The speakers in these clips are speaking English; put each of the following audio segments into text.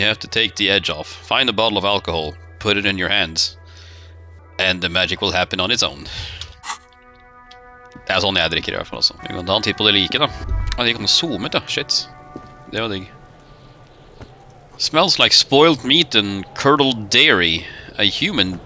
You have to take the edge off. Find a bottle of alcohol, put it in your hands, and the magic will happen on its own. Det sånn jeg drikker I hvert fall, altså. Vi kan ta en titt på det like, da. De kan zoome ut, da. Shit. Det var digg. Smells like spoiled meat and curdled dairy. A human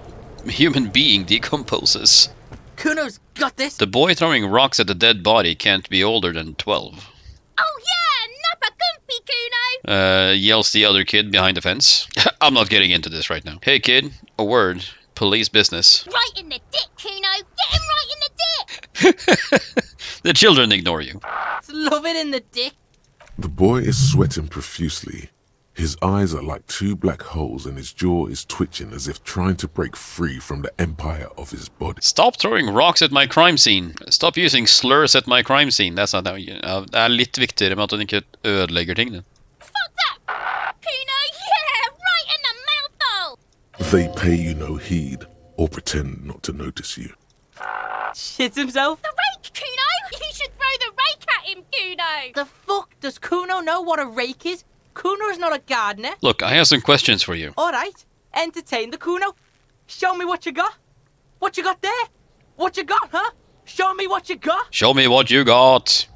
being decomposes. Cuno's got this. The boy throwing rocks at the dead body can't be older than 12. Oh yeah, nappa gumpy, Cuno. Yells the other kid behind the fence. I'm not getting into this right now. Hey kid, a word. Police business. Right in the dick, Cuno. Get him right in the dick. The children ignore you. Love it in the dick. The boy is sweating profusely. His eyes are like two black holes and his jaw is twitching as if trying to break free from the empire of his body. Stop throwing rocks at my crime scene. Stop using slurs at my crime scene. That's not how you... Det litt viktigere med at hun ikke ødelegger tingene. Fuck that, Cuno. Yeah, right in the mouthhole. They pay you no heed or pretend not to notice you. Shits himself. The rake, Cuno. You should throw the rake at him, Cuno. The fuck does Cuno know what a rake is? Cuno's not a gardener. Look, I have some questions for you. Alright, entertain the Cuno. Show me what you got. What you got there? What you got, huh? Show me what you got. Show me what you got.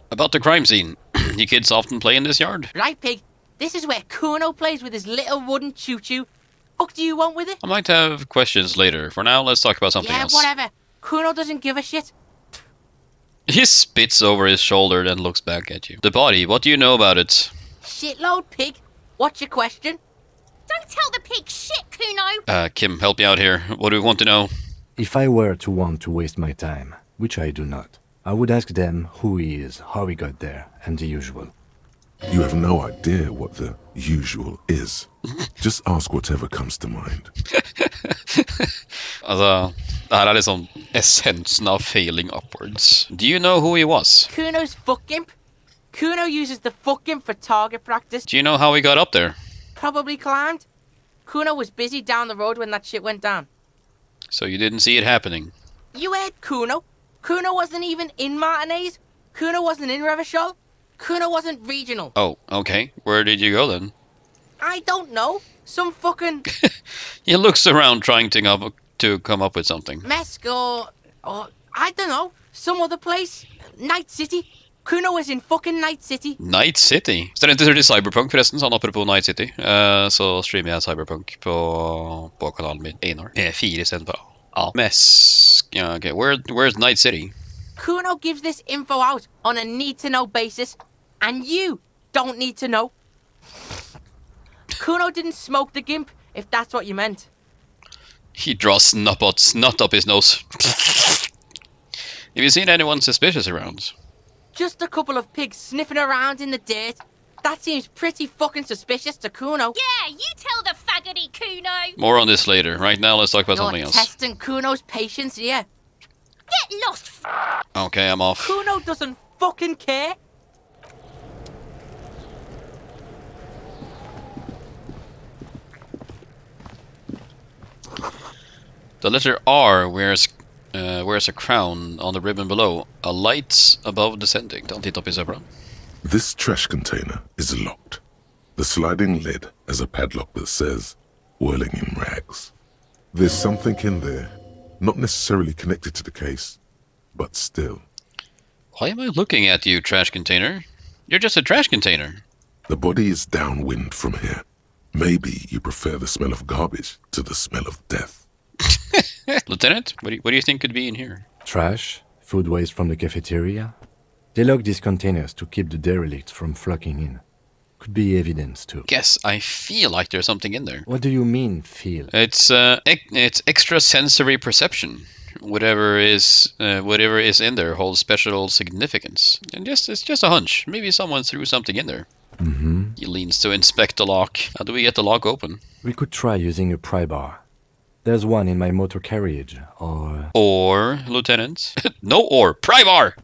About the crime scene. You kids often play in this yard? Right, pig. This is where Cuno plays with his little wooden choo-choo. Fuck do you want with it? I might have questions later. For now, let's talk about something else. Yeah, whatever. Cuno doesn't give a shit. He spits over his shoulder and looks back at you. The body, what do you know about it? Shitload, pig. What's your question? Don't tell the pig shit, Cuno. Kim, help me out here. What do we want to know? If I were to want to waste my time, which I do not, I would ask them who he is, how he got there, and the usual. You have no idea what the usual is. Just ask whatever comes to mind. Altså, det her liksom essensen av failing upwards. Do you know who he was? Cuno's fuck imp. Cuno uses the fuck imp for target practice. Do you know how he got up there? Probably climbed. Cuno was busy down the road when that shit went down. So you didn't see it happening? You heard Cuno. Cuno wasn't even in Martinez. Cuno wasn't in Revachol. Cuno wasn't regional. Oh, okay. Where did you go then? I don't know. Some fucking He looks around trying to come up with something. Mesk or I don't know. Some other place. Night City. Cuno was in fucking Night City. Night City. Studenter til Cyberpunk forresten, sånn apropos Night City. Så streamer jeg Cyberpunk på kanalen min. Einar. 4 stedet på A. Mest. Yeah, okay. Where's Night City? Cuno gives this info out on a need-to-know basis. And you don't need to know. Cuno didn't smoke the gimp, if that's what you meant. He draws snot up his nose. Have you seen anyone suspicious around? Just a couple of pigs sniffing around in the dirt. That seems pretty fucking suspicious to Cuno. Yeah, you tell the faggoty, Cuno. More on this later. Right now, let's talk about You're something else. testing Cuno's patience here. Get lost, Okay, I'm off. Cuno doesn't fucking care. The letter R wears a crown on the ribbon below. A light above descending. Don't titta upp I söpran. This trash container is locked. The sliding lid has a padlock that says, whirling in rags. There's something in there, not necessarily connected to the case, but still. Why am I looking at you, trash container? You're just a trash container. The body is downwind from here. Maybe you prefer the smell of garbage to the smell of death. Lieutenant, what do you think could be in here? Trash, food waste from the cafeteria. They lock these containers to keep the derelicts from flocking in. Could be evidence too. Guess I feel like there's something in there. What do you mean, feel? It's extra sensory perception. Whatever is in there holds special significance. And it's just a hunch. Maybe someone threw something in there. Mm-hmm. He leans to inspect the lock. How do we get the lock open? We could try using a pry bar. There's one in my motor carriage, or... Or, Lieutenant? No or. Pry bar!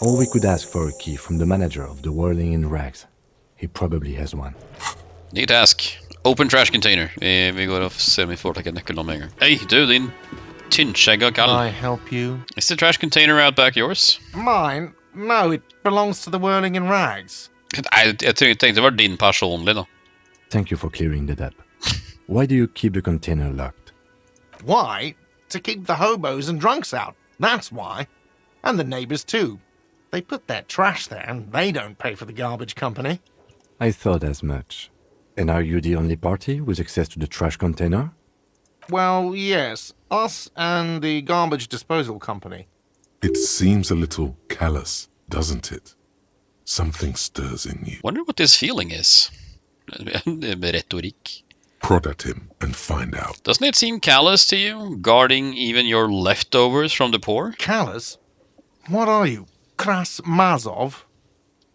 Or we could ask for a key from the manager of the Whirling in Rags. He probably has one. Need to ask. Open trash container. Vi går och ser om vi får ta nyckeln någon gång. Hey, du din tynnskjegga kall. Can I help you? Is the trash container out back yours? Mine? No, it belongs to the Whirling in Rags. Jeg tenkte det var din personlig da. Thank you for clearing that up. Why do you keep the container locked? Why? To keep the hobos and drunks out. That's why. And the neighbors too. They put their trash there and they don't pay for the garbage company. I thought as much. And are you the only party with access to the trash container? Well, yes. Us and the garbage disposal company. It seems a little callous, doesn't it? Something stirs in you. Wonder what this feeling is. Retorik. Prod at him and find out. Doesn't it seem callous to you, guarding even your leftovers from the poor? Callous? What are you? Kras Mazov?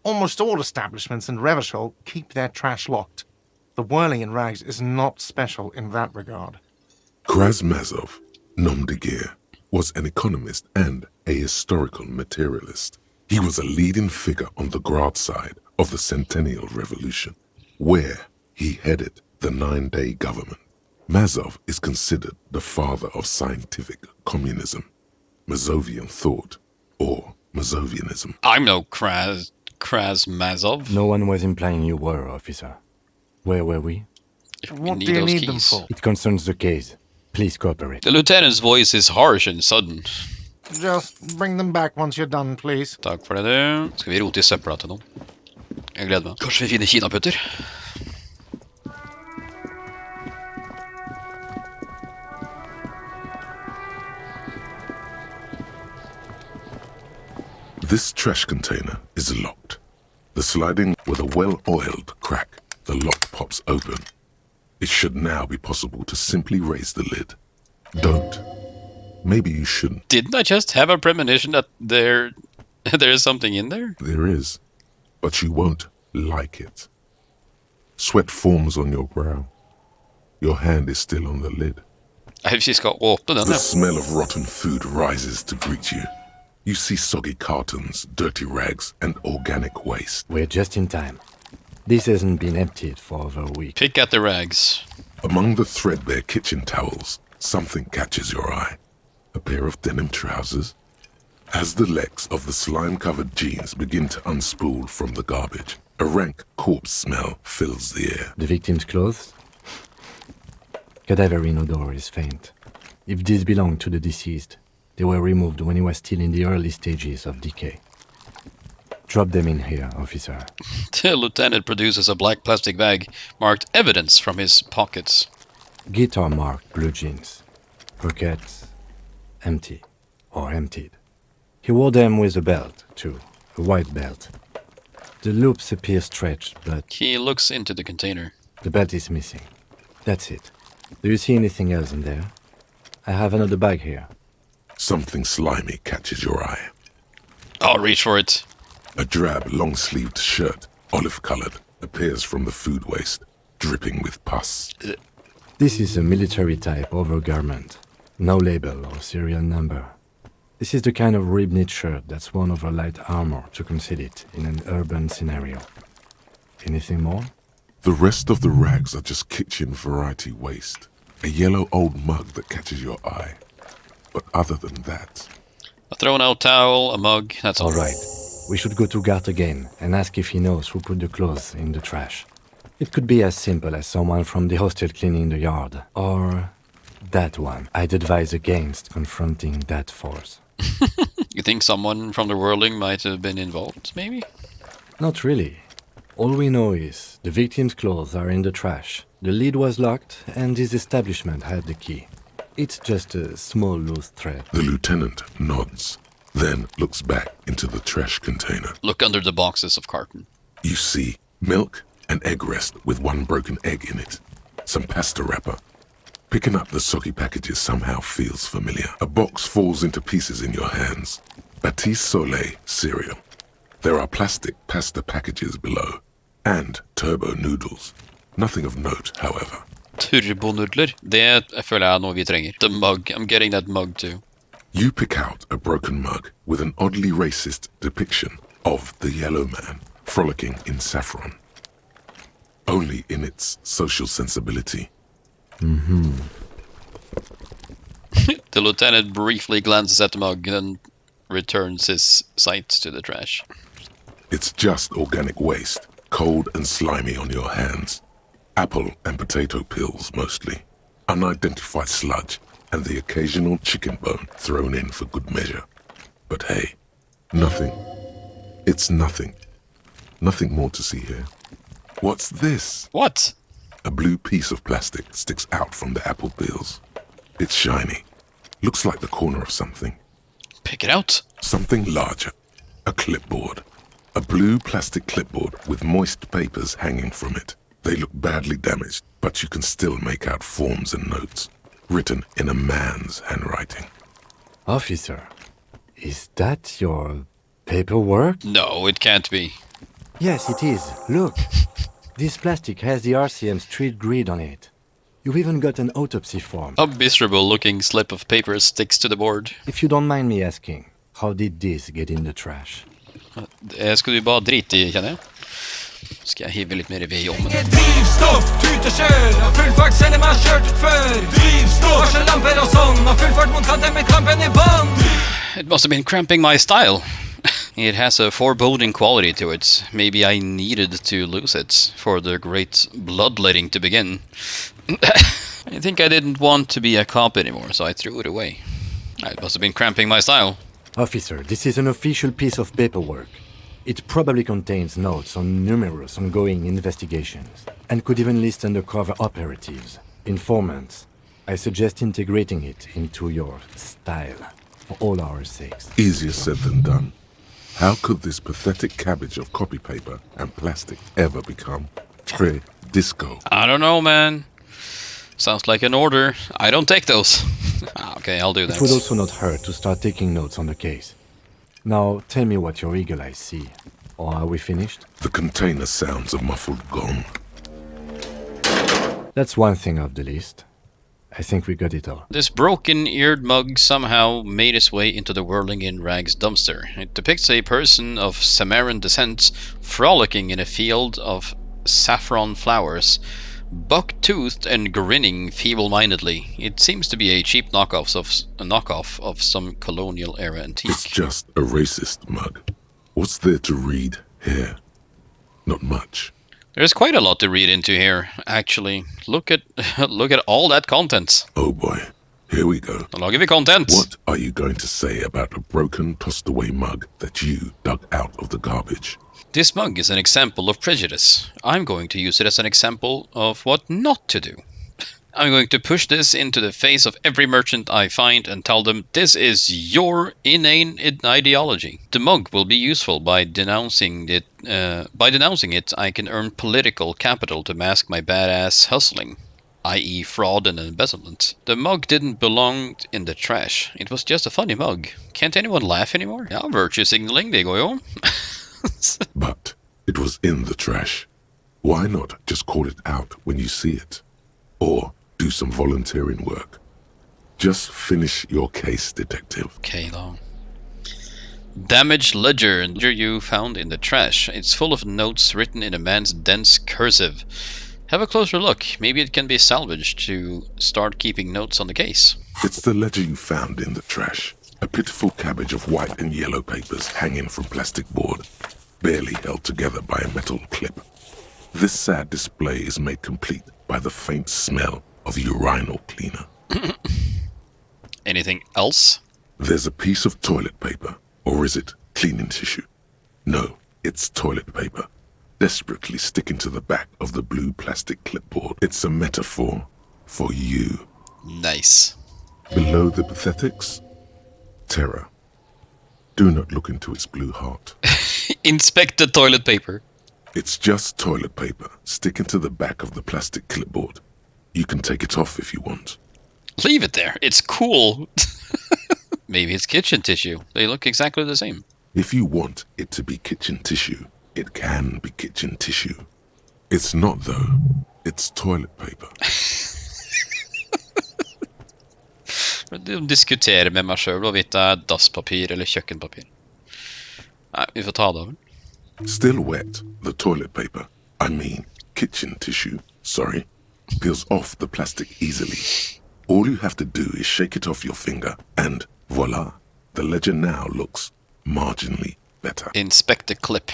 Almost all establishments in Revachol keep their trash locked. The whirling in rags is not special in that regard. Krasmazov, nom de guerre, was an economist and a historical materialist. He was a leading figure on the Grad side of the Centennial Revolution, where he headed the 9-day government. Mazov is considered the father of scientific communism, Mazovian thought, or Mazovianism. I'm no Krasmazov. No one was implying you were, officer. Where were we? What need do you those need them keys. for? It concerns the case. Please cooperate. The lieutenant's voice is harsh and sudden. Just bring them back once you're done, please. Takk for det, du. Skal vi rote i søpla til noen? Jeg gleder meg. Kanskje vi finner kinaputter? This trash container is locked. The sliding with a well-oiled crack, the lock pops open. It should now be possible to simply raise the lid. Don't. Maybe you shouldn't. Didn't I just have a premonition that there is something in there? There is, but you won't like it. Sweat forms on your brow. Your hand is still on the lid. Hvis vi skal åpne den, The ja. smell of rotten food rises to greet you. You see soggy cartons, dirty rags, and organic waste. We're just in time. This hasn't been emptied for over a week. Pick at the rags. Among the threadbare kitchen towels, something catches your eye. A pair of denim trousers. As the legs of the slime-covered jeans begin to unspool from the garbage, a rank corpse smell fills the air. The victim's clothes? Cadaverine odor is faint. If these belong to the deceased, they were removed when he was still in the early stages of decay. Drop them in here, officer. The lieutenant produces a black plastic bag marked evidence from his pockets. Guitar-marked blue jeans. Pockets empty or emptied. He wore them with a belt, too. A white belt. The loops appear stretched, but He looks into the container. the belt is missing. That's it. Do you see anything else in there? I have another bag here. Something slimy catches your eye. I'll reach for it. A drab, long-sleeved shirt, olive-colored, appears from the food waste, dripping with pus. This is a military-type overgarment. No label or serial number. This is the kind of rib-knit shirt that's worn over light armor to conceal it in an urban scenario. Anything more? The rest of the rags are just kitchen variety waste. A yellow old mug that catches your eye. But other than that, A thrown-out towel, a mug, that's all. All right. We should go to Gart again and ask if he knows who put the clothes in the trash. It could be as simple as someone from the hostel cleaning the yard. Or that one. I'd advise against confronting that force. You think someone from the whirling might have been involved, maybe? Not really. All we know is the victim's clothes are in the trash. The lid was locked and his establishment had the key. It's just a small loose thread. the lieutenant nods, then looks back into the trash container. Look under the boxes of carton. You see milk and egg rest with one broken egg in it. Some pasta wrapper. Picking up the soggy packages somehow feels familiar. A box falls into pieces in your hands. Batiste Soleil cereal. There are plastic pasta packages below. And turbo noodles. Nothing of note, however. Turbonudler. Det føler jeg er noe vi trenger. The mug. I'm getting that mug too. You pick out a broken mug with an oddly racist depiction of the yellow man frolicking in saffron. Only in its social sensibility. The lieutenant briefly glances at the mug, then returns his sight to the trash. It's just organic waste. cold and slimy on your hands. Apple and potato peels mostly. Unidentified sludge and the occasional chicken bone thrown in for good measure. But hey, nothing. It's nothing. Nothing more to see here. What's this? What? A blue piece of plastic sticks out from the apple peels. It's shiny. Looks like the corner of something. Pick it out. Something larger. A clipboard. A blue plastic clipboard with moist papers hanging from it. They look badly damaged, but you can still make out forms and notes, written in a man's handwriting. Officer, is that your paperwork? No, it can't be. Yes, it is. Look. This plastic has the RCM street grid on it. You've even got an autopsy form. A miserable-looking slip of paper sticks to the board. If you don't mind me asking, how did this get in the trash? Skal du bare drite i, kjenner jeg? Skal jeg hive litt mer i ved i ommen? Drivstoff, tut og kjør. Av full fart sender meg kjørt ut før. Drivstoff, varsellamper og sånn. Av full fart mot kanten med klampen i bånd. It must have been cramping my style. It has a foreboding quality to it. Maybe I needed to lose it for the great bloodletting to begin. I think I didn't want to be a cop anymore, so I threw it away. It must have been cramping my style. Officer, this is an official piece of paperwork. It probably contains notes on numerous ongoing investigations, and could even list undercover operatives, informants. I suggest integrating it into your style, for all our sakes. Easier said than done. How could this pathetic cabbage of copy paper and plastic ever become très disco? I don't know, man. Sounds like an order. I don't take those. Okay, I'll do that. It would also not hurt to start taking notes on the case. Now, tell me what your eagle eyes see. Or are we finished? The container sounds a muffled gong. That's one thing off the list. I think we got it all. This broken-eared mug somehow made its way into the whirling in rags dumpster. It depicts a person of Samaran descent frolicking in a field of saffron flowers, buck-toothed and grinning feeble-mindedly. It seems to be a cheap knockoff of some colonial-era antique. It's just a racist mug. What's there to read here? Not much. There's quite a lot to read into here, actually. Look at all that content. Oh boy, here we go. I'll give you content. What are you going to say about a broken, tossed-away mug that you dug out of the garbage? This mug is an example of prejudice. I'm going to use it as an example of what not to do. I'm going to push this into the face of every merchant I find and tell them this is your inane ideology. The mug will be useful by denouncing it. I can earn political capital to mask my badass hustling, i.e. fraud and embezzlement. The mug didn't belong in the trash. It was just a funny mug. Can't anyone laugh anymore? Ja, virtue signaling, det går jo. But it was in the trash. Why not just call it out when you see it? Or do some volunteering work. Just finish your case, detective. Okay, though. Damaged ledger you found in the trash. It's full of notes written in a man's dense cursive. Have a closer look. Maybe it can be salvaged to start keeping notes on the case. It's the ledger you found in the trash. A pitiful cabbage of white and yellow papers hanging from plastic board, barely held together by a metal clip. This sad display is made complete by the faint smell of urinal cleaner. Anything else? There's a piece of toilet paper, or is it cleaning tissue? No, it's toilet paper, desperately sticking to the back of the blue plastic clipboard. It's a metaphor for you. Nice. Below the pathetics, terror. Do not look into its blue heart. Inspect the toilet paper. It's just toilet paper sticking to the back of the plastic clipboard. You can take it off if you want. Leave it there. It's cool. Maybe it's kitchen tissue. They look exactly the same. If you want it to be kitchen tissue, it can be kitchen tissue. It's not, though. It's toilet paper. De diskuterer med meg selv hvorvidt det er dasspapir eller kjøkkenpapir. Nei, vi får ta det over. Still wet, the toilet paper, I mean kitchen tissue, sorry, peels off the plastic easily. All you have to do is shake it off your finger, and voila, the ledger now looks marginally better. Inspect the clip.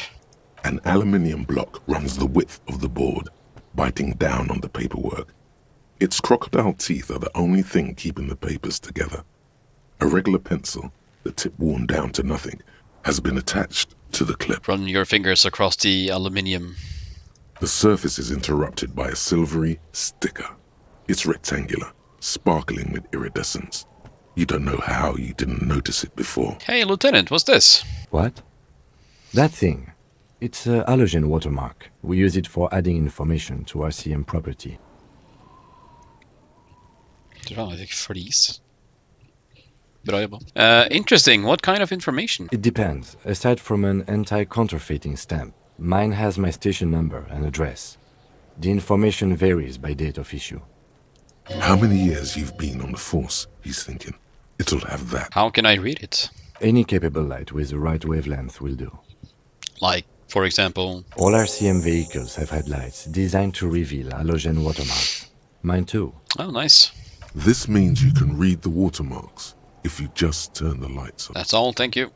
An aluminium block runs the width of the board, biting down on the paperwork. Its crocodile teeth are the only thing keeping the papers together. A regular pencil, the tip worn down to nothing, has been attached to the clip. Run your fingers across the aluminium. The surface is interrupted by a silvery sticker. It's rectangular, sparkling with iridescence. You don't know how you didn't notice it before. Hey, Lieutenant, what's this? What? That thing. It's a halogen watermark. We use it for adding information to RCM property. Det var like flis. Bra jobba. Interesting. What kind of information? It depends. Aside from an anti-counterfeiting stamp, mine has my station number and address. The information varies by date of issue. How many years you've been on the force, he's thinking. It'll have that. How can I read it? Any capable light with the right wavelength will do. Like, for example... All RCM vehicles have headlights designed to reveal halogen watermarks. Mine too. Oh, nice. This means you can read the watermarks if you just turn the lights on. That's all, thank you.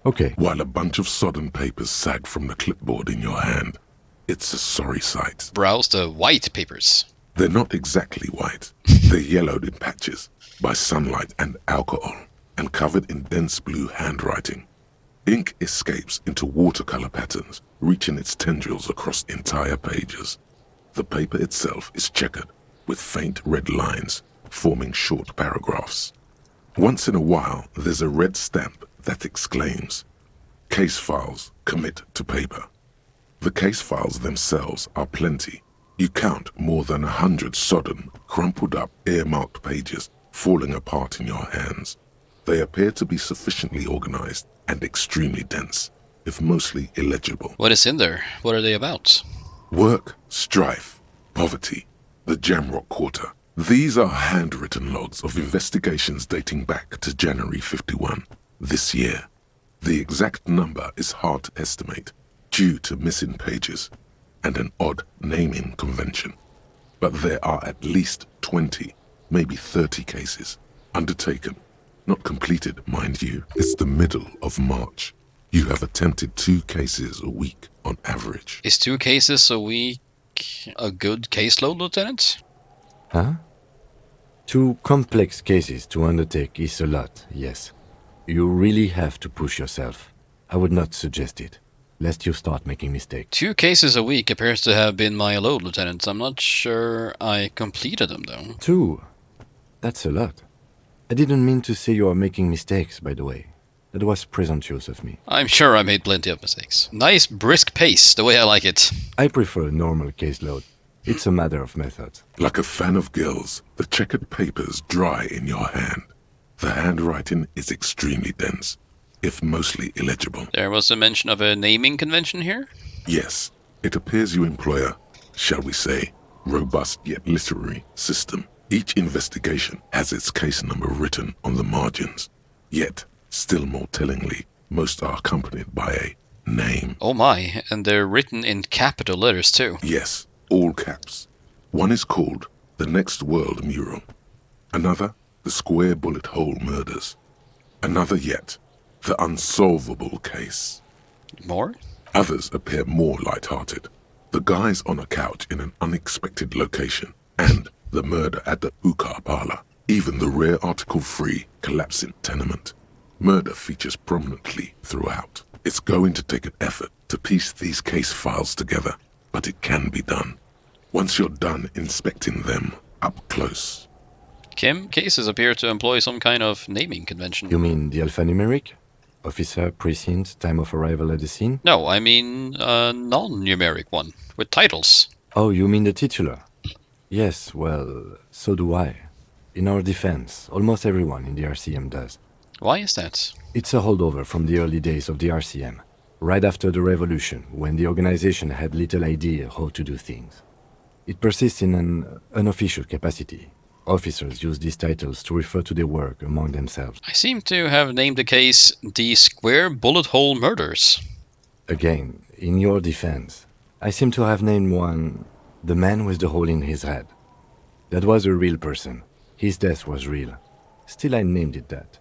Okay. While a bunch of sodden papers sag from the clipboard in your hand. It's a sorry sight. Browse the white papers. They're not exactly white. They're yellowed in patches by sunlight and alcohol and covered in dense blue handwriting. Ink escapes into watercolor patterns, reaching its tendrils across entire pages. The paper itself is checkered with faint red lines forming short paragraphs. Once in a while, there's a red stamp that exclaims, "Case files, commit to paper." The case files themselves are plenty. You count more than 100 sodden, crumpled up, earmarked pages falling apart in your hands. They appear to be sufficiently organized and extremely dense, if mostly illegible. What is in there? What are they about? Work, strife, poverty, the Jamrock Quarter. These are handwritten logs of investigations dating back to January 51, this year. The exact number is hard to estimate due to missing pages and an odd naming convention. But there are at least 20, maybe 30 cases undertaken, not completed, mind you. It's the middle of March. You have attempted 2 cases a week on average. Is 2 cases a week a good caseload, Lieutenant? Huh? 2 complex cases to undertake is a lot, yes. You really have to push yourself. I would not suggest it, lest you start making mistakes. 2 cases a week appears to have been my load, Lieutenant. I'm not sure I completed them, though. 2? That's a lot. I didn't mean to say you are making mistakes, by the way. That was presumptuous of me. I'm sure I made plenty of mistakes. Nice brisk pace, the way I like it. I prefer a normal caseload. It's a matter of method. Like a fan of gills, the checkered papers dry in your hand. The handwriting is extremely dense, if mostly illegible. There was a mention of a naming convention here? Yes, it appears you employ a, shall we say, robust yet literary system. Each investigation has its case number written on the margins. Yet, still more tellingly, most are accompanied by a name. Oh my, and they're written in capital letters too. Yes, all caps. One is called The Next World Mural. Another, The Square Bullet Hole Murders. Another yet, The Unsolvable Case. More? Others appear more light-hearted. The guys on a couch in an unexpected location, and the murder at the hookah parlor. Even the rare article-free collapsing tenement. Murder features prominently throughout. It's going to take an effort to piece these case files together, but it can be done. Once you're done inspecting them up close. Kim, cases appear to employ some kind of naming convention. You mean the alphanumeric? Officer, precinct, time of arrival at the scene? No, I mean a non-numeric one, with titles. Oh, you mean the titular? Yes, well, so do I. In our defense, almost everyone in the RCM does. Why is that? It's a holdover from the early days of the RCM, right after the revolution, when the organization had little idea how to do things. It persists in an unofficial capacity. Officers use these titles to refer to their work among themselves. I seem to have named the case The Square Bullet Hole Murders. Again, in your defense, I seem to have named one The Man with the Hole in His Head. That was a real person. His death was real. Still, I named it that,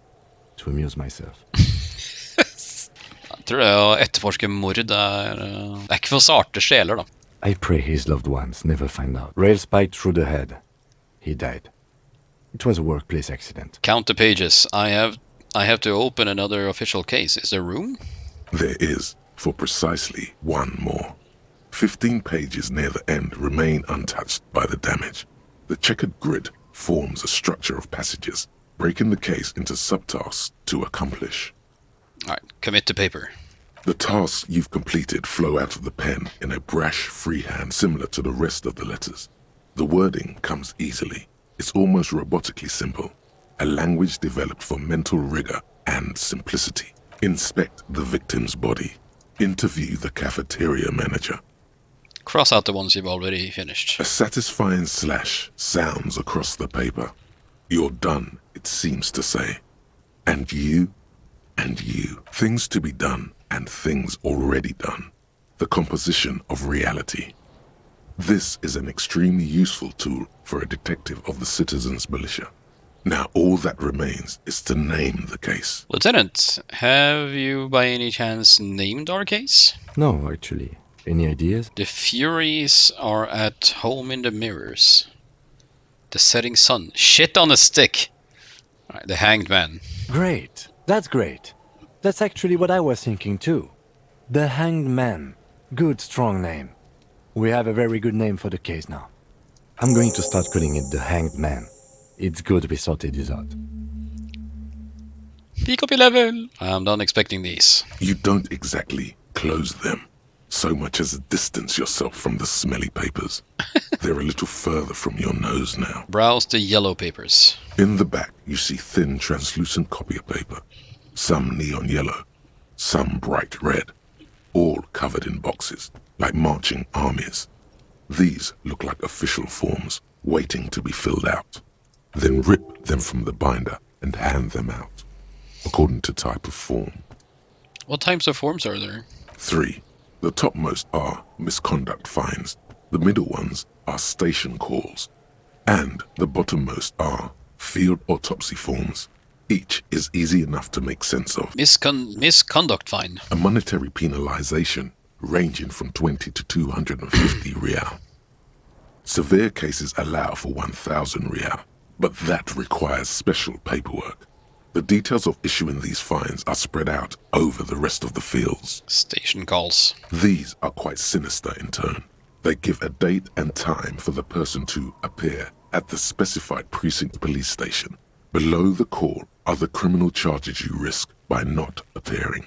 to amuse myself. Tror det å etterforske mord er ikke for sarte sjeler, da. I pray his loved ones never find out. Rail spiked through the head. He died. It was a workplace accident. Count the pages. I have to open another official case. Is there room? There is, for precisely one more. 15 pages near the end remain untouched by the damage. The checkered grid forms a structure of passages, breaking the case into subtasks to accomplish. Alright, commit to paper. The tasks you've completed flow out of the pen in a brash freehand similar to the rest of the letters. The wording comes easily. It's almost robotically simple. A language developed for mental rigor and simplicity. Inspect the victim's body. Interview the cafeteria manager. Cross out the ones you've already finished. A satisfying slash sounds across the paper. You're done, it seems to say. And you, and you. Things to be done and things already done. The composition of reality. This is an extremely useful tool for a detective of the citizens' militia. Now all that remains is to name the case. Lieutenant, have you by any chance named our case? No, actually. Any ideas? The Furies are at home in the mirrors. The setting sun. Shit on a stick. Alright, the hanged man. Great. That's great. That's actually what I was thinking too. The Hanged Man. Good, strong name. We have a very good name for the case now. I'm going to start calling it the Hanged Man. It's good we sorted this out. Peak up your level. I'm done expecting these. You don't exactly close them, so much as distance yourself from the smelly papers. They're a little further from your nose now. Browse the yellow papers. In the back, you see thin, translucent copy paper. Some neon yellow, some bright red, all covered in boxes, like marching armies. These look like official forms, waiting to be filled out. Then rip them from the binder and hand them out, according to type of form. What types of forms are there? 3. The topmost are misconduct fines, the middle ones are station calls, and the bottommost are field autopsy forms. Each is easy enough to make sense of. Misconduct fine. A monetary penalization ranging from 20 to 250 real. Severe cases allow for 1,000 real, but that requires special paperwork. The details of issuing these fines are spread out over the rest of the fields. Station calls. These are quite sinister in tone. They give a date and time for the person to appear at the specified precinct police station. Below the call are the criminal charges you risk by not appearing.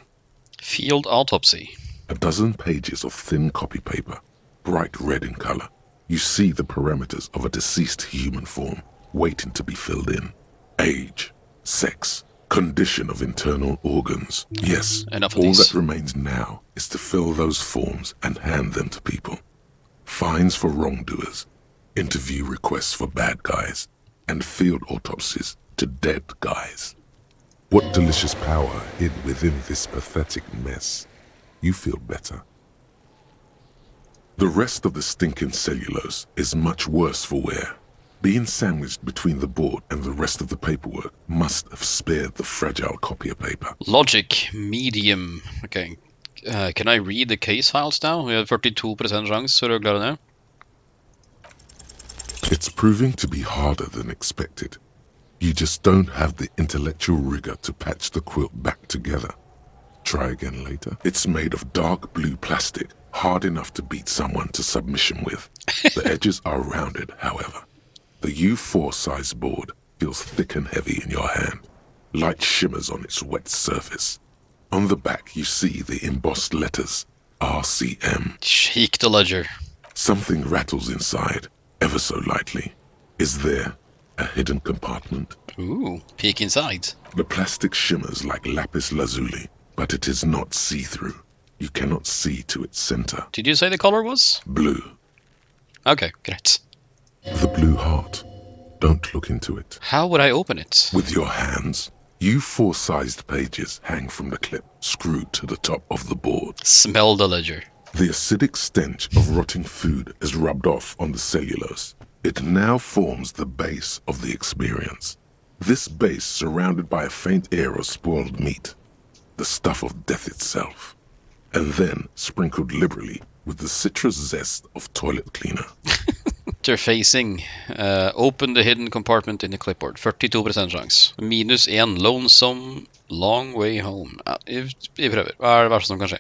Field autopsy. A dozen pages of thin copy paper, bright red in color. You see the parameters of a deceased human form waiting to be filled in. Age, sex, condition of internal organs. Yes, Enough of all these. that remains now is to fill those forms and hand them to people. Fines for wrongdoers, interview requests for bad guys, and field autopsies to dead guys. What delicious power hid within this pathetic mess. You feel better. The rest of the stinking cellulose is much worse for wear. Being sandwiched between the board and the rest of the paperwork must have spared the fragile copier paper. Logic, medium. Okay. Can I read the case files now? We have 42% chance for å klare det. It's proving to be harder than expected. You just don't have the intellectual rigor to patch the quilt back together. Try again later. It's made of dark blue plastic, hard enough to beat someone to submission with. The edges are rounded, however. The U4 size board feels thick and heavy in your hand. Light shimmers on its wet surface. On the back you see the embossed letters, RCM. Shake the ledger. Something rattles inside, ever so lightly. Is there a hidden compartment? Ooh, peek inside. The plastic shimmers like lapis lazuli, but it is not see-through. You cannot see to its center. Did you say the color was? Blue. Okay, great. The blue heart. Don't look into it. How would I open it? With your hands, U4 sized pages hang from the clip, screwed to the top of the board. Smell the ledger. The acidic stench of rotting food is rubbed off on the cellulose. It now forms the base of the experience. This base surrounded by a faint air of spoiled meat. the stuff of death itself, and then sprinkled liberally with the citrus zest of toilet cleaner. Interfacing. Open the hidden compartment in the clipboard. 42% chans. -1. Lonesome. Long way home. Ja, vi prøver. Hva det verste som kan skje?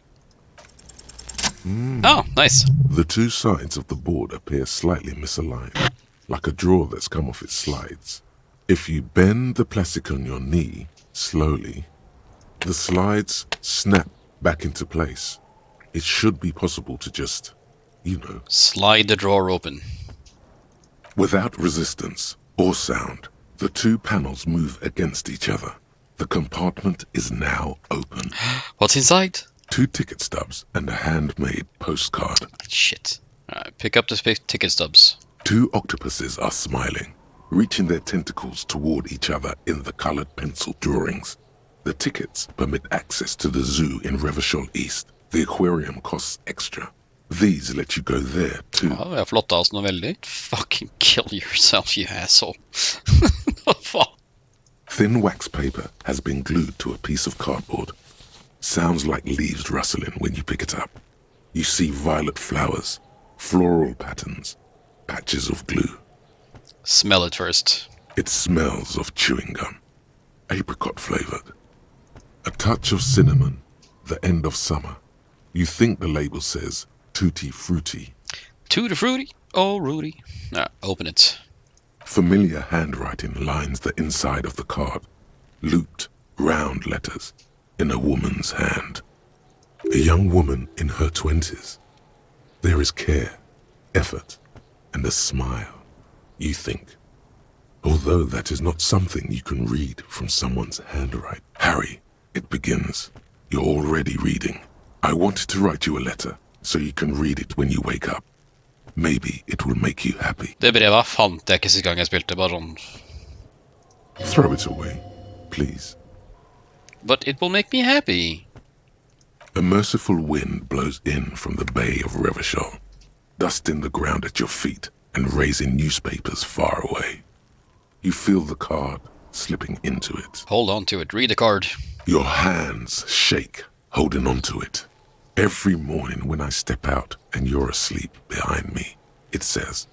Nice. The two sides of the board appear slightly misaligned, like a drawer that's come off its slides. If you bend the plastic on your knee slowly, the slides snap back into place. It should be possible to just, Slide the drawer open. Without resistance or sound, the two panels move against each other. The compartment is now open. What's inside? 2 ticket stubs and a handmade postcard. Shit. Pick up the ticket stubs. 2 octopuses are smiling, reaching their tentacles toward each other in the colored pencil drawings. The tickets permit access to the zoo in Revachol East. The aquarium costs extra. These let you go there too. Ja, jeg flotta oss noe veldig. Fucking kill yourself, you asshole. Hva faen? Thin wax paper has been glued to a piece of cardboard. Sounds like leaves rustling when you pick it up. You see violet flowers, floral patterns, patches of glue. Smell it first. It smells of chewing gum, apricot flavored. A touch of cinnamon, the end of summer. You think the label says tutti frutti. Tutti frutti. Oh, Rudy. Open it. Familiar handwriting lines the inside of the card. Looped, round letters in a woman's hand. A young woman in her 20s. There is care, effort, and a smile, you think. Although that is not something you can read from someone's handwriting. Harry, it begins. You're already reading. I wanted to write you a letter so you can read it when you wake up. Maybe it will make you happy. Det brevet fant jeg ikke siste gang jeg spilte, bare sånn. Throw it away, please. But it will make me happy. A merciful wind blows in from the bay of Revachol, dusting the ground at your feet and raising newspapers far away. You feel the card slipping into it. Hold on to it. Read the card. Your hands shake, holding on to it. Every morning when I step out and you're asleep behind me, it says,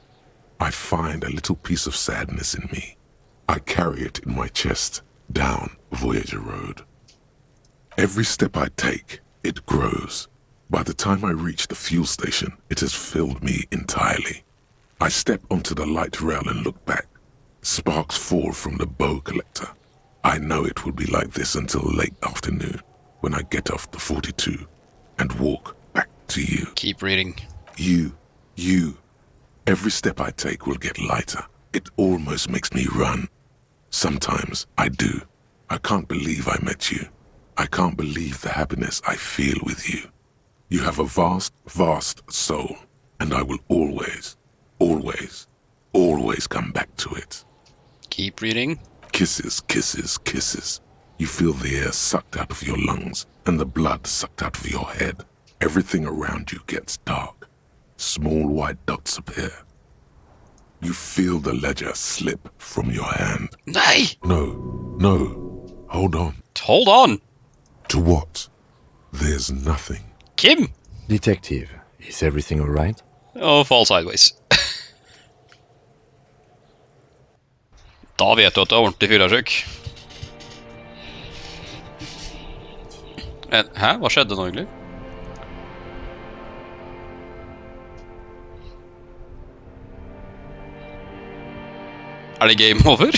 I find a little piece of sadness in me. I carry it in my chest down Voyager Road. Every step I take, it grows. By the time I reach the fuel station, it has filled me entirely. I step onto the light rail and look back. Sparks fall from the bow collector. I know it will be like this until late afternoon when I get off the 42 and walk back to you. Keep reading. You. Every step I take will get lighter. It almost makes me run. Sometimes I do. I can't believe I met you. I can't believe the happiness I feel with you. You have a vast, vast soul, and I will always, always, always come back to it. Keep reading. Kisses, kisses, kisses. You feel the air sucked out of your lungs and the blood sucked out of your head. Everything around you gets dark. Small white dots appear. You feel the ledger slip from your hand. Nej! No. Hold on. Hold on! To what? There's nothing. Kim! Detective, is everything all right? Oh, fall sideways. Da vet du at du er ordentlig fyllesyk. Hæ? Hva skjedde nå egentlig? Er det game over?